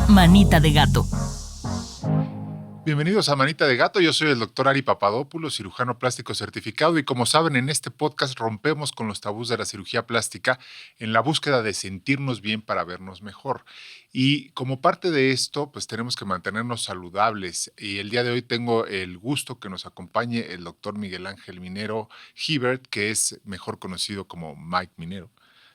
Manita de Gato. Bienvenidos a Manita de Gato, yo soy el doctor Ari Papadopoulos, cirujano plástico certificado, y como saben, en este podcast rompemos con los tabús de la cirugía plástica en la búsqueda de sentirnos bien para vernos mejor. Y como parte de esto, pues tenemos que mantenernos saludables, y el día de hoy tengo el gusto que nos acompañe el doctor Miguel Ángel Minero Hibbert, que es mejor conocido como Mike Minero.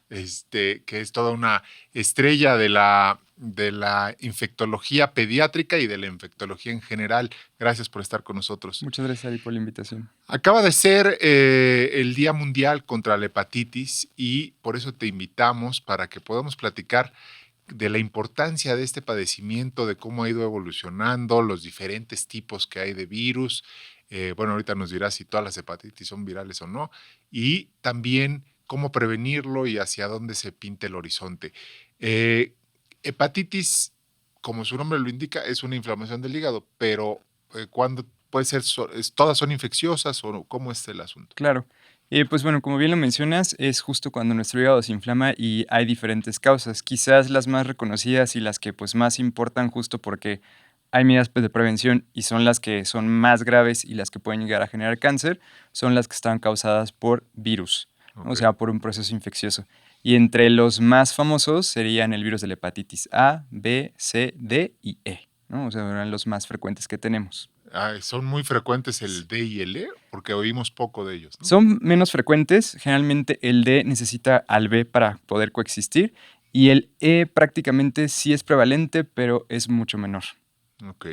Que es toda una estrella de la infectología pediátrica y de la infectología en general. Gracias por estar con nosotros. Muchas gracias, Ari, por la invitación. Acaba de ser el Día Mundial contra la Hepatitis y por eso te invitamos para que podamos platicar de la importancia de este padecimiento, de cómo ha ido evolucionando, los diferentes tipos que hay de virus. Bueno, ahorita nos dirás si todas las hepatitis son virales o no. Y también cómo prevenirlo y hacia dónde se pinta el horizonte. Hepatitis, como su nombre lo indica, es una inflamación del hígado, pero ¿cuándo puede ser? ¿Todas son infecciosas o cómo es el asunto? Claro. Pues bueno, como bien lo mencionas, es justo cuando nuestro hígado se inflama y hay diferentes causas. Quizás las más reconocidas y las que pues más importan justo porque hay medidas de prevención y son las que son más graves y las que pueden llegar a generar cáncer, son las que están causadas por virus, Okay. o sea, por un proceso infeccioso. Y entre los más famosos serían el virus de la hepatitis A, B, C, D y E, ¿no? O sea, eran los más frecuentes que tenemos. Son muy frecuentes el D y el E, porque oímos poco de ellos, ¿no? Son menos frecuentes. Generalmente el D necesita al B para poder coexistir y el E prácticamente sí es prevalente, pero es mucho menor. Ok.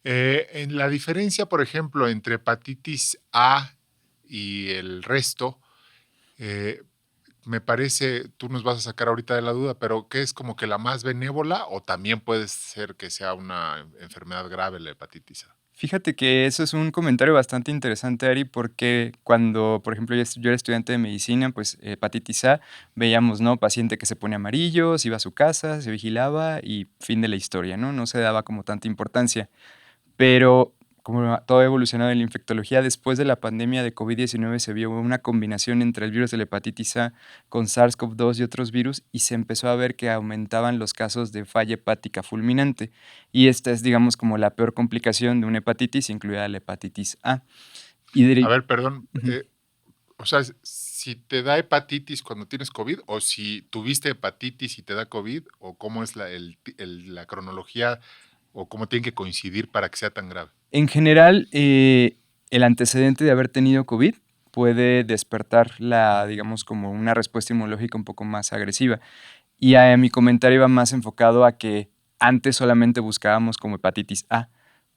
En la diferencia, por ejemplo, entre hepatitis A y el resto, me parece, tú nos vas a sacar ahorita de la duda, pero ¿qué es como que la más benévola o también puede ser que sea una enfermedad grave la hepatitis A? Fíjate que eso es un comentario bastante interesante, Ari, porque cuando, por ejemplo, yo era estudiante de medicina, pues hepatitis A, veíamos, ¿no? Paciente que se pone amarillo, se iba a su casa, se vigilaba y fin de la historia, ¿no? No se daba como tanta importancia. Pero como todo ha evolucionado en la infectología, después de la pandemia de COVID-19 se vio una combinación entre el virus de la hepatitis A con SARS-CoV-2 y otros virus y se empezó a ver que aumentaban los casos de falla hepática fulminante. Y esta es, digamos, como la peor complicación de una hepatitis, incluida la hepatitis A. A ver, perdón, Uh-huh. o sea, si te da hepatitis cuando tienes COVID o si tuviste hepatitis y te da COVID, o cómo es la cronología o cómo tienen que coincidir para que sea tan grave. En general, el antecedente de haber tenido COVID puede despertar digamos, como una respuesta inmunológica un poco más agresiva. Y mi comentario iba más enfocado a que antes solamente buscábamos como hepatitis A,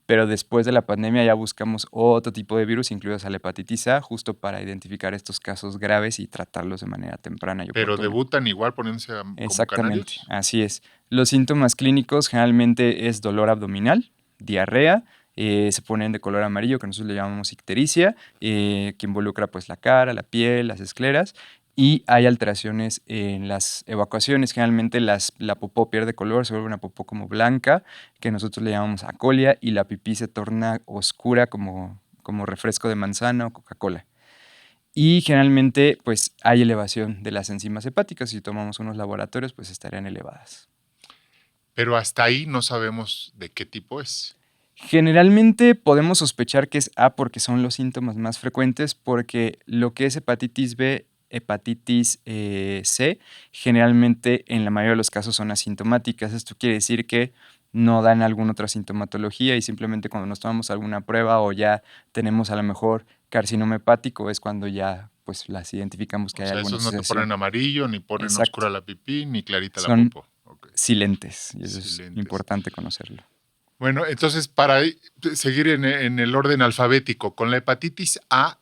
pero después de la pandemia ya buscamos otro tipo de virus, incluidos a la hepatitis A, justo para identificar estos casos graves y tratarlos de manera temprana y Pero oportuna. debutan igual poniéndose como Exactamente, canarios. así es. Los síntomas clínicos generalmente es dolor abdominal, diarrea, se ponen de color amarillo, que nosotros le llamamos ictericia, que involucra pues la cara, la piel, las escleras, y hay alteraciones en las evacuaciones. Generalmente la popó pierde color, se vuelve una popó como blanca, que nosotros le llamamos acolia, y la pipí se torna oscura como refresco de manzana o Coca-Cola. Y generalmente pues hay elevación de las enzimas hepáticas. Si tomamos unos laboratorios, pues estarían elevadas. Pero hasta ahí no sabemos de qué tipo es. Generalmente podemos sospechar que es A porque son los síntomas más frecuentes, porque lo que es hepatitis B, hepatitis C, generalmente en la mayoría de los casos son asintomáticas. Esto quiere decir que no dan alguna otra sintomatología y simplemente cuando nos tomamos alguna prueba o ya tenemos a lo mejor carcinoma hepático es cuando ya pues las identificamos que O hay sea, alguna esos no te asociación. ponen amarillo, ni ponen Exacto. oscura la pipí, ni clarita la Son popó. Okay. silentes y eso es Silentes. importante conocerlo. Bueno, entonces para seguir en el orden alfabético, con la hepatitis A,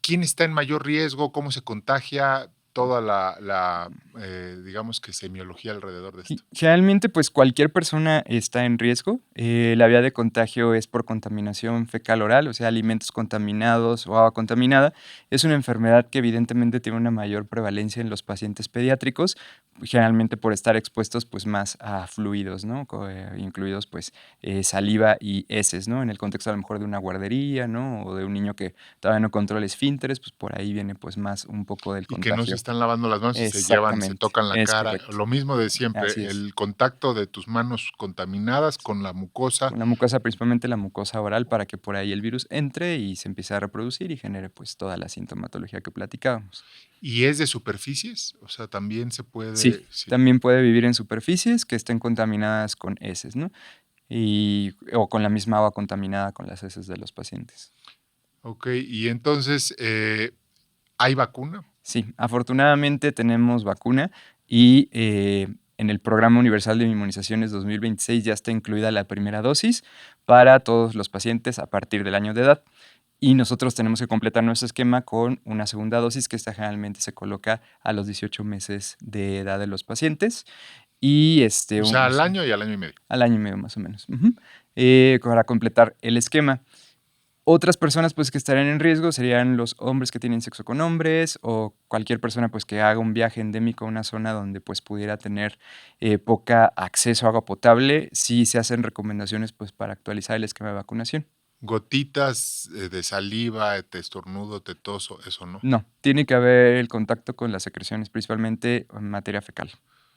¿quién está en mayor riesgo? ¿Cómo se contagia? Toda digamos que semiología alrededor de esto. Generalmente, pues cualquier persona está en riesgo. La vía de contagio es por contaminación fecal oral, o sea, alimentos contaminados o agua contaminada. Es una enfermedad que evidentemente tiene una mayor prevalencia en los pacientes pediátricos, generalmente por estar expuestos pues más a fluidos, ¿no? Incluidos pues saliva y heces, ¿no? En el contexto a lo mejor de una guardería, ¿no? O de un niño que todavía no controla esfínteres, pues por ahí viene pues más un poco del Y que no se contagio. están lavando las manos y se llevan, se Exactamente, tocan la es cara. correcto. Lo mismo de siempre, Así es. el contacto de tus manos contaminadas con la mucosa. Con la mucosa, principalmente la mucosa oral, para que por ahí el virus entre y se empiece a reproducir y genere, pues, toda la sintomatología que platicábamos. ¿Y es de superficies? O sea, también se Sí, puede, sí. también puede vivir en superficies que estén contaminadas con heces, ¿no? O con la misma agua contaminada con las heces de los pacientes. Okey, y entonces, ¿hay vacuna? Sí, afortunadamente tenemos vacuna y, en el Programa Universal de Inmunizaciones 2026 ya está incluida la primera dosis para todos los pacientes a partir del año de edad. Y nosotros tenemos que completar nuestro esquema con una segunda dosis, que esta generalmente se coloca a los 18 meses de edad de los pacientes y, O sea, al año y al año y medio. al año y medio más o menos, para completar el esquema. Otras personas, pues, que estarían en riesgo serían los hombres que tienen sexo con hombres o cualquier persona, pues, que haga un viaje endémico a una zona donde, pues, pudiera tener, poca acceso a agua potable. Sí se hacen recomendaciones, pues, para actualizar el esquema de vacunación. Gotitas, de saliva, te estornudo, te toso, eso no. No, tiene que haber el contacto con las secreciones, principalmente en materia fecal,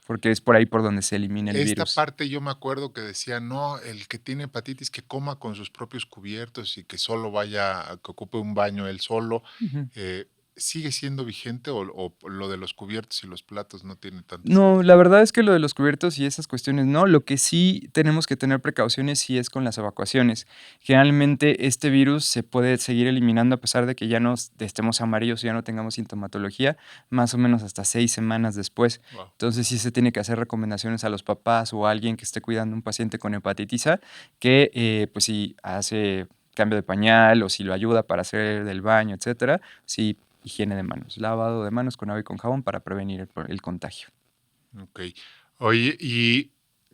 porque es por ahí por donde se elimina el Esta virus. parte yo me acuerdo que decía: "No, el que tiene hepatitis que coma con sus propios cubiertos y que solo vaya que ocupe un baño él solo", Ujú. eh, ¿sigue siendo vigente o lo de los cubiertos y los platos no tiene tanto No, sentido? la verdad es que lo de los cubiertos y esas cuestiones no. Lo que sí tenemos que tener precauciones sí es con las evacuaciones. Generalmente este virus se puede seguir eliminando a pesar de que ya nos estemos amarillos y ya no tengamos sintomatología, más o menos hasta 6 semanas después. Guau. Entonces sí se tiene que hacer recomendaciones a los papás o a alguien que esté cuidando a un paciente con hepatitis A que, pues si hace cambio de pañal o si lo ayuda para hacer del baño, etcétera, sí, higiene de manos, lavado de manos con agua y con jabón para prevenir el contagio. Okey. Oye, ¿y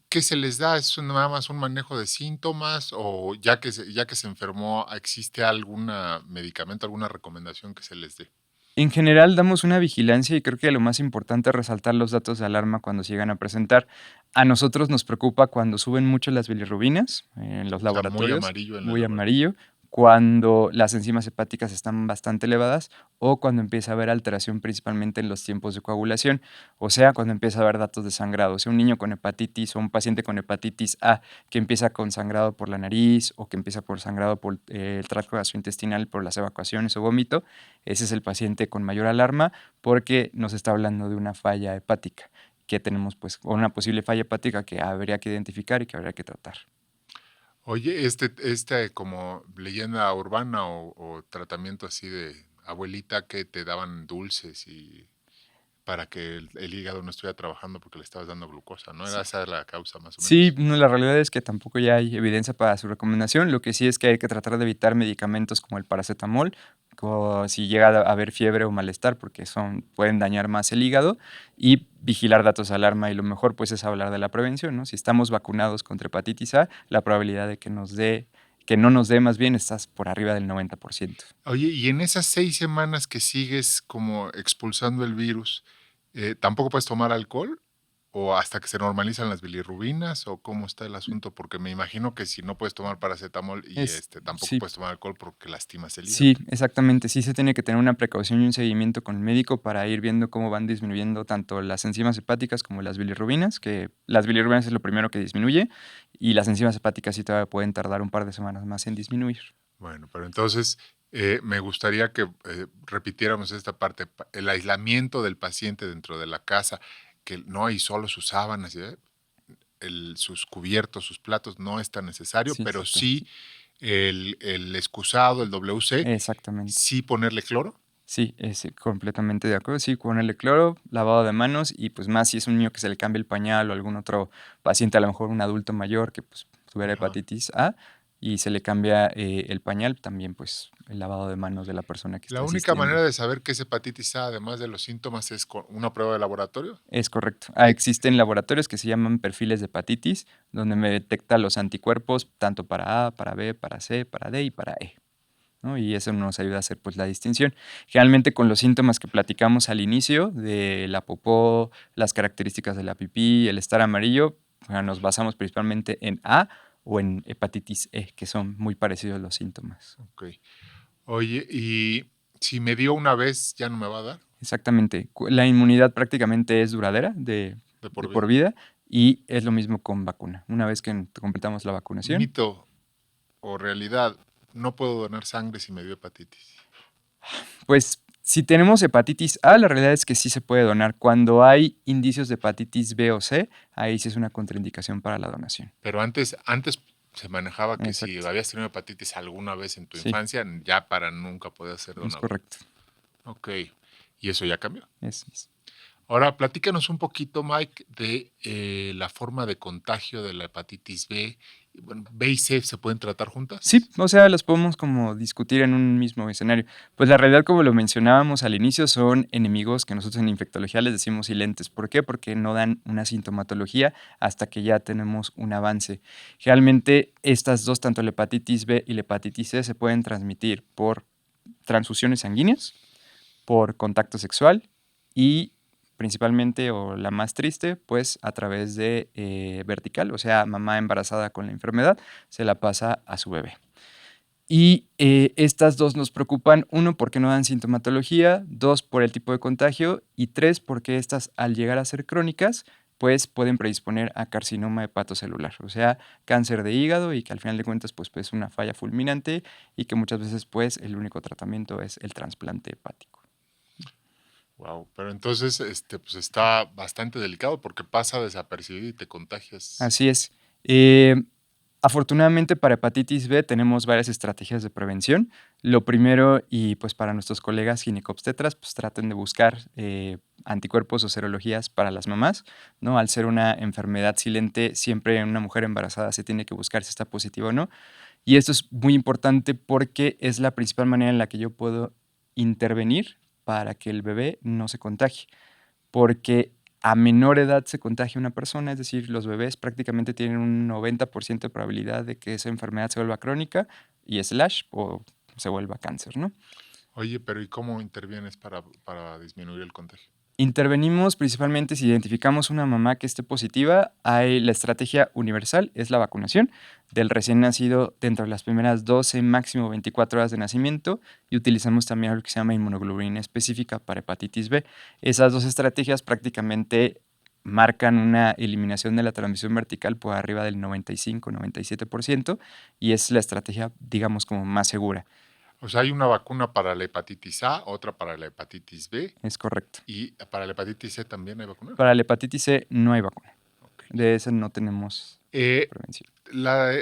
qué se les da? ¿Es nada más un manejo de síntomas o ya que se enfermó, existe alguna medicamento, alguna recomendación que se les dé? En general, damos una vigilancia y creo que lo más importante es resaltar los datos de alarma cuando se llegan a presentar. A nosotros nos preocupa cuando suben mucho las bilirrubinas en los O sea, muy laboratorios, amarillo en el muy laboratorio. amarillo, cuando las enzimas hepáticas están bastante elevadas o cuando empieza a haber alteración principalmente en los tiempos de coagulación, o sea, cuando empieza a haber datos de sangrado. O sea, un niño con hepatitis o un paciente con hepatitis A que empieza con sangrado por la nariz o que empieza por sangrado por el tracto gastrointestinal por las evacuaciones o vómito, ese es el paciente con mayor alarma porque nos está hablando de una falla hepática que tenemos, pues, o una posible falla hepática que habría que identificar y que habría que tratar. Oye, como leyenda urbana o tratamiento así de abuelita que te daban dulces y para que el hígado no estuviera trabajando porque le estabas dando glucosa, ¿no? ¿Era Sí. esa la causa más o Sí, menos? no, la realidad es que tampoco ya hay evidencia para su recomendación. Lo que sí es que hay que tratar de evitar medicamentos como el paracetamol, si llega a haber fiebre o malestar, porque pueden dañar más el hígado, y vigilar datos de alarma. Y lo mejor, pues, es hablar de la prevención, ¿no? Si estamos vacunados contra hepatitis A, la probabilidad de que no nos dé, más bien, estás por arriba del 90%. Oye, y en esas 6 semanas que sigues como expulsando el virus, ¿tampoco puedes tomar alcohol? ¿O hasta que se normalizan las bilirrubinas? ¿O cómo está el asunto? Porque me imagino que si no puedes tomar paracetamol y, Es tampoco sí. puedes tomar alcohol porque lastimas el hígado. Sí, exactamente. Sí se tiene que tener una precaución y un seguimiento con el médico para ir viendo cómo van disminuyendo tanto las enzimas hepáticas como las bilirrubinas, que las bilirrubinas es lo primero que disminuye, y las enzimas hepáticas sí todavía pueden tardar un par de semanas más en disminuir. Bueno, pero entonces, me gustaría que, repitiéramos esta parte, el aislamiento del paciente dentro de la casa, que no hay solo sus sábanas, sus cubiertos, sus platos, no es tan necesario, Sí, pero exacto. sí el excusado, el WC, Exactamente. sí ponerle cloro. Sí, completamente de acuerdo. Sí, ponerle cloro, lavado de manos y, pues, más si es un niño que se le cambia el pañal o algún otro paciente, a lo mejor un adulto mayor que, pues, tuviera Ajá. hepatitis A y se le cambia, el pañal, también, pues, el lavado de manos de la persona que La está única asistiendo. manera de saber que es hepatitis A, además de los síntomas, es con una prueba de laboratorio. Es correcto. Existen laboratorios que se llaman perfiles de hepatitis, donde me detecta los anticuerpos tanto para A, para B, para C, para D y para E, ¿no? Y eso nos ayuda a hacer, pues, la distinción. Generalmente, con los síntomas que platicamos al inicio de la popó, las características de la pipí, el estar amarillo, nos basamos principalmente en A o en hepatitis E, que son muy parecidos los síntomas. Ok. Oye, y si me dio una vez, ¿ya no me va a dar? Exactamente. La inmunidad prácticamente es duradera De de por por vida. vida y es lo mismo con vacuna. Una vez que completamos la vacunación, Mito o realidad, no puedo donar sangre si me dio hepatitis. pues si tenemos hepatitis A, la realidad es que sí se puede donar. Cuando hay indicios de hepatitis B o C, ahí sí es una contraindicación para la donación. Pero antes se manejaba que si Exacto. habías tenido hepatitis alguna vez en tu Sí, infancia, ya para nunca podías ser es donador. correcto. Ok, y eso ya cambió. Es. Ahora, platícanos un poquito, Mike, de la forma de contagio de la hepatitis B. Bueno, ¿B y C se pueden tratar Sí, juntas? o sea, las podemos como discutir en un mismo escenario. Pues la realidad, como lo mencionábamos al inicio, son enemigos que nosotros en infectología les decimos silentes. ¿Por qué? Porque no dan una sintomatología hasta que ya tenemos un avance. Realmente estas dos, tanto la hepatitis B y la hepatitis C, se pueden transmitir por transfusiones sanguíneas, por contacto sexual y principalmente, o la más triste, pues a través de vertical, o sea, mamá embarazada con la enfermedad se la pasa a su bebé. Y estas dos nos preocupan, uno, porque no dan sintomatología, dos, por el tipo de contagio y tres, porque estas, al llegar a ser crónicas, pues pueden predisponer a carcinoma hepatocelular, o sea, cáncer de hígado y que al final de cuentas pues es una falla fulminante y que muchas veces pues el único tratamiento es el trasplante hepático. Wow, pero entonces pues está bastante delicado porque pasa desapercibido y te contagias. Así es. Eh, Afortunadamente para hepatitis B tenemos varias estrategias de prevención. Lo primero, y pues para nuestros colegas ginecobstetras, pues traten de buscar anticuerpos o serologías para las mamás, ¿no? Al ser una enfermedad silente, siempre en una mujer embarazada se tiene que buscar si está positiva o no. Y esto es muy importante porque es la principal manera en la que yo puedo intervenir para que el bebé no se contagie, porque a menor edad se contagia una persona, es decir, los bebés prácticamente tienen un 90% de probabilidad de que esa enfermedad se vuelva crónica y slash o se vuelva cáncer, ¿no? Oye, pero ¿y cómo intervienes para disminuir el contagio? Intervenimos principalmente si identificamos una mamá que esté positiva. Hay la estrategia universal, es la vacunación del recién nacido dentro de las primeras 12, máximo 24 horas de nacimiento y utilizamos también algo que se llama inmunoglobulina específica para hepatitis B. Esas dos estrategias prácticamente marcan una eliminación de la transmisión vertical por arriba del 95-97% y es la estrategia, digamos, como más segura. O sea, hay una vacuna para la hepatitis A, otra para la hepatitis B Es correcto. y para la hepatitis C también hay vacuna. Para la hepatitis C no hay vacuna. Ok. De esa no tenemos Eh, prevención.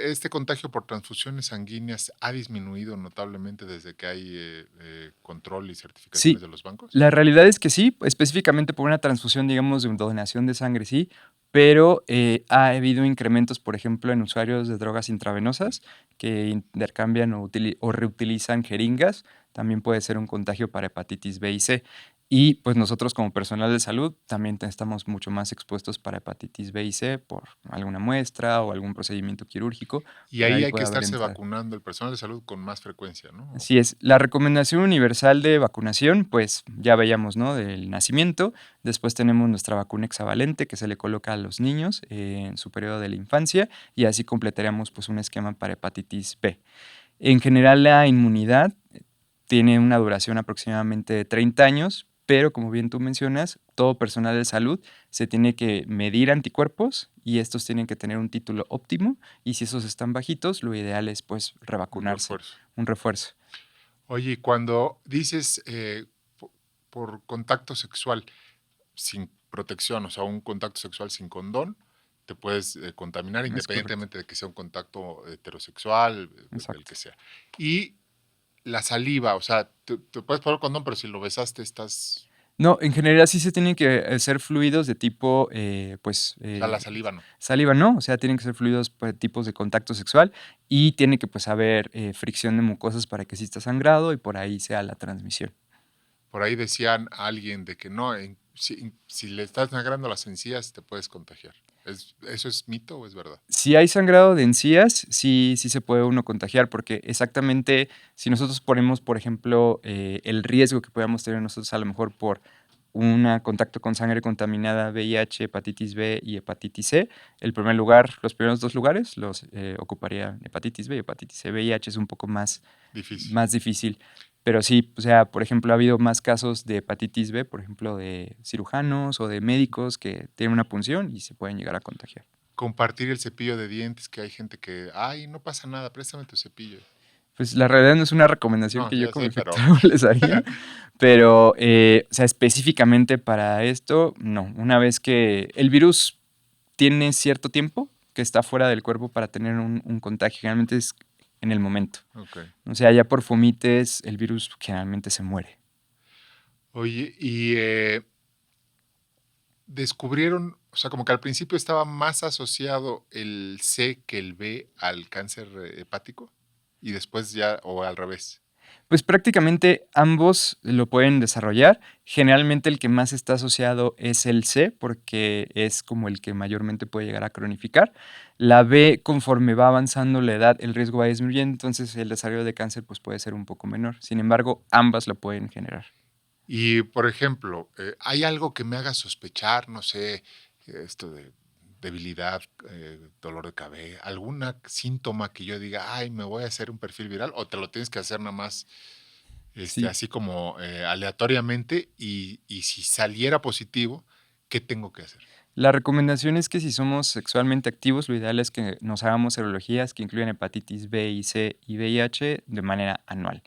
este contagio por transfusiones sanguíneas ha disminuido notablemente desde que hay control y certificaciones Sí, de los bancos. la realidad es que sí, específicamente por una transfusión, digamos, de donación de sangre, sí, pero ha habido incrementos, por ejemplo, en usuarios de drogas intravenosas que intercambian o reutilizan jeringas, también puede ser un contagio para hepatitis B y C. Y pues nosotros como personal de salud también estamos mucho más expuestos para hepatitis B y C por alguna muestra o algún procedimiento quirúrgico, Y por ahí ahí hay que puede haber estarse entrada. vacunando el personal de salud con más frecuencia, ¿no? Así es. La recomendación universal de vacunación, pues ya veíamos, ¿no? Del nacimiento. Después tenemos nuestra vacuna hexavalente que se le coloca a los niños en su periodo de la infancia y así completaríamos pues un esquema para hepatitis B. En general la inmunidad tiene una duración aproximadamente de 30 años, pero como bien tú mencionas, todo personal de salud se tiene que medir anticuerpos y estos tienen que tener un título óptimo y si esos están bajitos, lo ideal es pues Un revacunarse, refuerzo. un refuerzo. Oye, y cuando dices por contacto sexual sin protección, o sea, un contacto sexual sin condón, te puedes contaminar Es correcto, independientemente de que sea un contacto heterosexual, del exacto. que sea. Y la saliva, o sea, te puedes poner condón, pero si lo besaste estás... No, en general sí se tienen que ser fluidos de tipo, pues, O sea, la saliva no. saliva, ¿no? O sea, tienen que ser fluidos pues, tipos de contacto sexual y tiene que pues haber fricción de mucosas para que exista sangrado y por ahí sea la transmisión. Por ahí decían a alguien de que no, si le estás sangrando las encías te puedes contagiar. ¿Eso es mito o es verdad? Si hay sangrado de encías, sí se puede uno contagiar, porque exactamente si nosotros ponemos, por ejemplo, el riesgo que podamos tener nosotros a lo mejor por un contacto con sangre contaminada, VIH, hepatitis B y hepatitis C, el primer lugar, los primeros dos lugares los ocuparía hepatitis B y hepatitis C. VIH es un poco Difícil. más difícil. Pero sí, o sea, por ejemplo, ha habido más casos de hepatitis B, por ejemplo, de cirujanos o de médicos que tienen una punción y se pueden llegar a contagiar. Compartir el cepillo de dientes, que hay gente que, ay, no pasa nada, préstame tu cepillo. Pues la realidad no es una recomendación No, que yo ya como sé, pero infectólogo les haría, pero, o sea, específicamente para esto, no. Una vez que el virus tiene cierto tiempo que está fuera del cuerpo para tener un contagio, generalmente es en el momento. ok. O sea, ya por fomites, el virus generalmente se muere. Oye, y descubrieron, o sea, como que al principio estaba más asociado el C que el B al cáncer hepático y después ya, o al revés. Pues prácticamente ambos lo pueden desarrollar. Generalmente el que más está asociado es el C, porque es como el que mayormente puede llegar a cronificar. La B, conforme va avanzando la edad, el riesgo va disminuyendo, entonces el desarrollo de cáncer pues, puede ser un poco menor. Sin embargo, ambas lo pueden generar. Y, por ejemplo, ¿hay algo que me haga sospechar, no sé, esto de debilidad, dolor de cabeza, algún síntoma que yo diga, ay, me voy a hacer un perfil viral, o te lo tienes que hacer nada más Sí. así como aleatoriamente y si saliera positivo, ¿qué tengo que hacer? La recomendación es que si somos sexualmente activos, lo ideal es que nos hagamos serologías que incluyan hepatitis B y C y VIH de manera anual.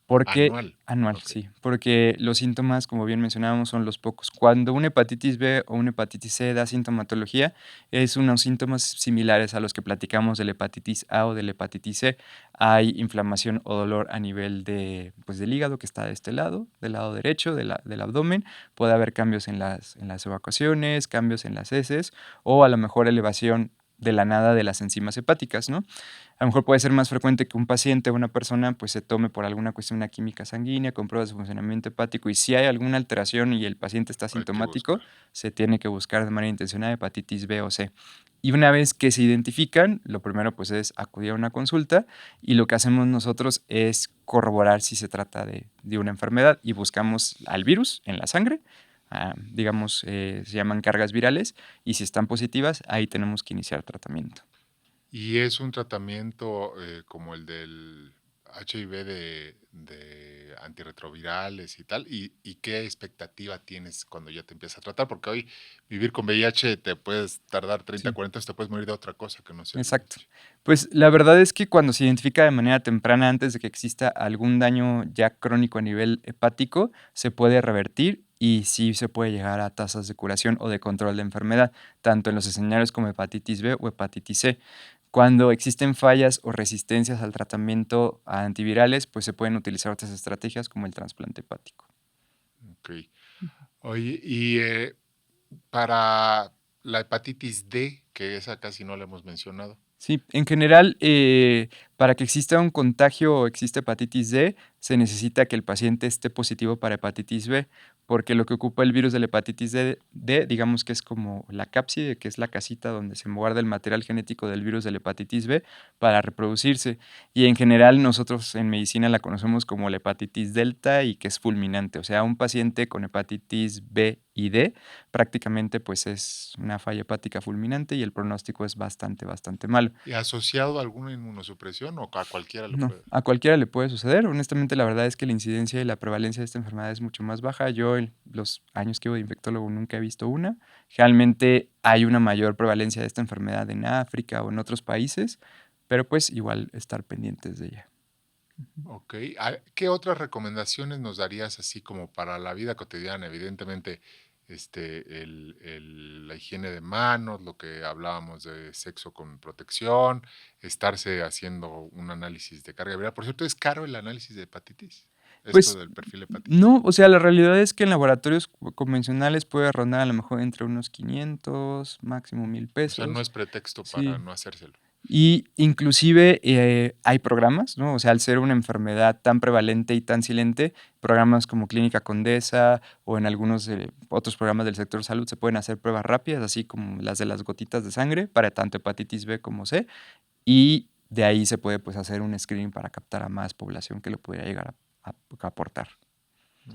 Porque Anual. anual, Ok. sí, porque los síntomas, como bien mencionábamos, son los pocos. Cuando una hepatitis B o una hepatitis C da sintomatología, es unos síntomas similares a los que platicamos de la hepatitis A o de la hepatitis C. Hay inflamación o dolor a nivel de, pues, del hígado, que está de este lado, del lado derecho del abdomen. Puede haber cambios en las evacuaciones, cambios en las heces, o a lo mejor elevación de la nada de las enzimas hepáticas, ¿no? A lo mejor puede ser más frecuente que un paciente o una persona pues se tome por alguna cuestión una química sanguínea con pruebas de funcionamiento hepático y si hay alguna alteración y el paciente está Hay que sintomático, buscar. se tiene que buscar de manera intencionada hepatitis B o C. Y una vez que se identifican, lo primero pues es acudir a una consulta y lo que hacemos nosotros es corroborar si se trata de una enfermedad y buscamos al virus en la sangre, digamos, se llaman cargas virales y si están positivas, ahí tenemos que iniciar tratamiento. Y es un tratamiento como el del HIV de antirretrovirales y tal. ¿Y qué expectativa tienes cuando ya te empiezas a tratar? Porque hoy vivir con VIH te puedes tardar 30, Sí. 40 años, te puedes morir de otra cosa que no sea el Exacto. VIH. Pues la verdad es que cuando se identifica de manera temprana, antes de que exista algún daño ya crónico a nivel hepático, se puede revertir y sí se puede llegar a tasas de curación o de control de enfermedad, tanto en los escenarios como hepatitis B o hepatitis C. Cuando existen fallas o resistencias al tratamiento a antivirales, pues se pueden utilizar otras estrategias como el trasplante hepático. Ok. Oye, y para la hepatitis D, que esa casi no la hemos mencionado. Sí, en general, para que exista un contagio o exista hepatitis D, se necesita que el paciente esté positivo para hepatitis B, porque lo que ocupa el virus de la hepatitis D, digamos que es como la cápside, que es la casita donde se guarda el material genético del virus de la hepatitis B para reproducirse. Y en general nosotros en medicina la conocemos como la hepatitis delta y que es fulminante. O sea, un paciente con hepatitis B y D prácticamente pues es una falla hepática fulminante y el pronóstico es bastante, bastante malo. ¿Y asociado a alguna inmunosupresión o a cualquiera le No, puede? a cualquiera le puede suceder. Honestamente, la verdad es que la incidencia y la prevalencia de esta enfermedad es mucho más baja. Yo en los años que llevo de infectólogo nunca he visto una. Realmente hay una mayor prevalencia de esta enfermedad en África o en otros países, pero pues igual estar pendientes de ella. Ok. ¿Qué otras recomendaciones nos darías así como para la vida cotidiana? Evidentemente, la higiene de manos, lo que hablábamos de sexo con protección, estarse haciendo un análisis de carga viral. Por cierto, ¿es caro el análisis de hepatitis? Esto Pues del perfil hepático. no, o sea, la realidad es que en laboratorios convencionales puede rondar a lo mejor entre unos 500, máximo 1000 O sea, no pesos. es pretexto para Sí. no hacérselo. Y inclusive hay programas, ¿no? O sea, al ser una enfermedad tan prevalente y tan silente, programas como Clínica Condesa o en algunos otros programas del sector salud se pueden hacer pruebas rápidas, así como las de las gotitas de sangre para tanto hepatitis B como C, y de ahí se puede pues hacer un screening para captar a más población que lo pudiera llegar a aportar.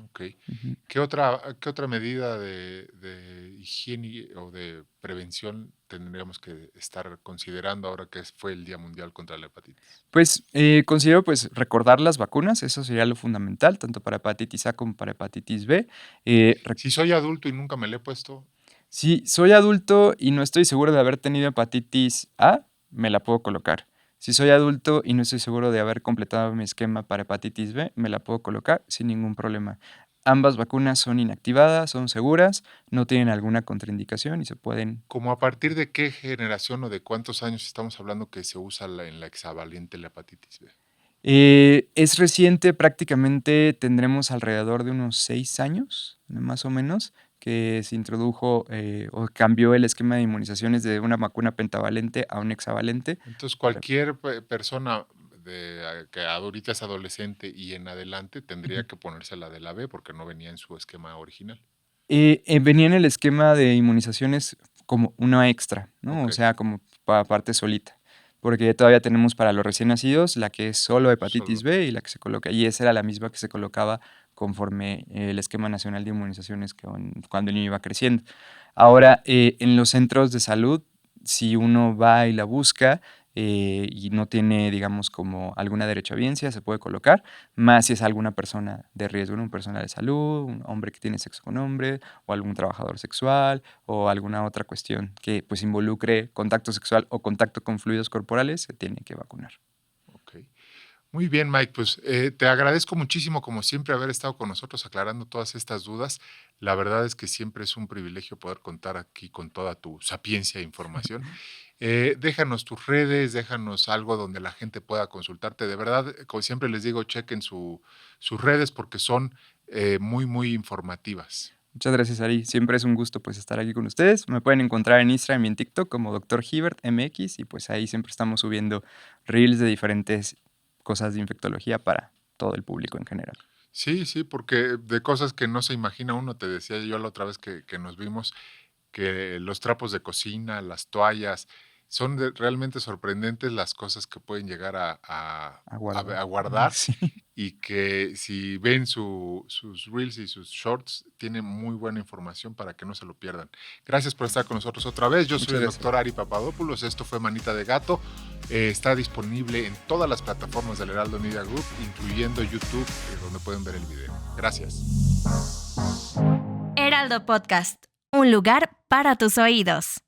Ok. Ujú. ¿Qué otra medida de higiene o de prevención tendríamos que estar considerando ahora que fue el Día Mundial contra la hepatitis? Pues, considero, pues, recordar las vacunas, eso sería lo fundamental, tanto para hepatitis A como para hepatitis B. Re Si soy adulto y nunca me la he puesto, Si soy adulto y no estoy seguro de haber tenido hepatitis A, me la puedo colocar. Si soy adulto y no estoy seguro de haber completado mi esquema para hepatitis B, me la puedo colocar sin ningún problema. Ambas vacunas son inactivadas, son seguras, no tienen alguna contraindicación y se pueden. ¿como a partir de qué generación o de cuántos años estamos hablando que se usa en la hexavalente la hepatitis B? Es reciente, prácticamente tendremos alrededor de unos 6 años, más o menos, que se introdujo, o cambió el esquema de inmunizaciones de una vacuna pentavalente a un hexavalente. Entonces, Para cualquier persona que ahorita es adolescente y en adelante Ujú. tendría que ponerse la de la B porque no venía en su esquema original. Venía en el esquema de inmunizaciones como una extra, ¿no? Ok, O sea, como aparte solita, porque todavía tenemos para los recién nacidos la que es solo hepatitis solo. B y la que se coloca, y esa era la misma que se colocaba conforme el esquema nacional de inmunizaciones cuando el niño iba creciendo. Ahora, en los centros de salud, si uno va y la busca, y no tiene, digamos, como alguna derechohabiencia, se puede colocar, más si es alguna persona de riesgo, ¿no? Un personal de salud, un hombre que tiene sexo con hombre, o algún trabajador sexual, o alguna otra cuestión que pues involucre contacto sexual o contacto con fluidos corporales, se tiene que vacunar. Ok. Muy bien, Mike. Pues te agradezco muchísimo, como siempre, haber estado con nosotros aclarando todas estas dudas. La verdad es que siempre es un privilegio poder contar aquí con toda tu sapiencia e información. Déjanos tus redes, déjanos algo donde la gente pueda consultarte. De verdad, como siempre les digo, chequen sus redes porque son muy, muy informativas. Muchas gracias, Ari. Siempre es un gusto pues estar aquí con ustedes. Me pueden encontrar en Instagram y en TikTok como Dr. Hibbert MX y pues ahí siempre estamos subiendo reels de diferentes cosas de infectología para todo el público en general. Sí, sí, porque de cosas que no se imagina uno, te decía yo la otra vez que nos vimos, que los trapos de cocina, las toallas, son realmente sorprendentes las cosas que pueden llegar Aguardo. a guardar Sí. y que si ven sus reels y sus shorts, tienen muy buena información para que no se lo pierdan. Gracias por estar con nosotros otra vez. Yo soy Muchas el gracias. doctor Ari Papadopoulos. Esto fue Manita de Gato. Está disponible en todas las plataformas del Heraldo Media Group, incluyendo YouTube, donde pueden ver el video. Gracias. Heraldo Podcast, un lugar para tus oídos.